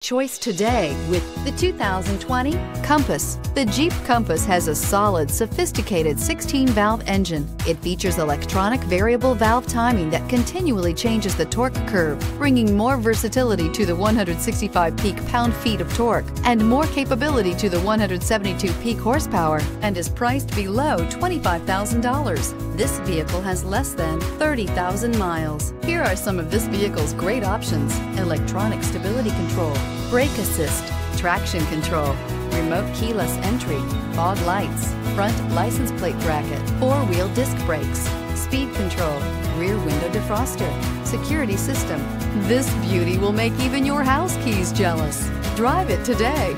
choice today with the 2020 Compass. The Jeep Compass has a solid, sophisticated 16-valve engine. It features electronic variable valve timing that continually changes the torque curve, bringing more versatility to the 165 peak pound-feet of torque and more capability to the 172 peak horsepower, and is priced below $25,000. This vehicle has less than 30,000 miles. Here are some of this vehicle's great options: electronic stability control, brake assist, traction control, remote keyless entry, fog lights, front license plate bracket, four-wheel disc brakes, speed control, rear window defroster, security system. This beauty will make even your house keys jealous. Drive it today.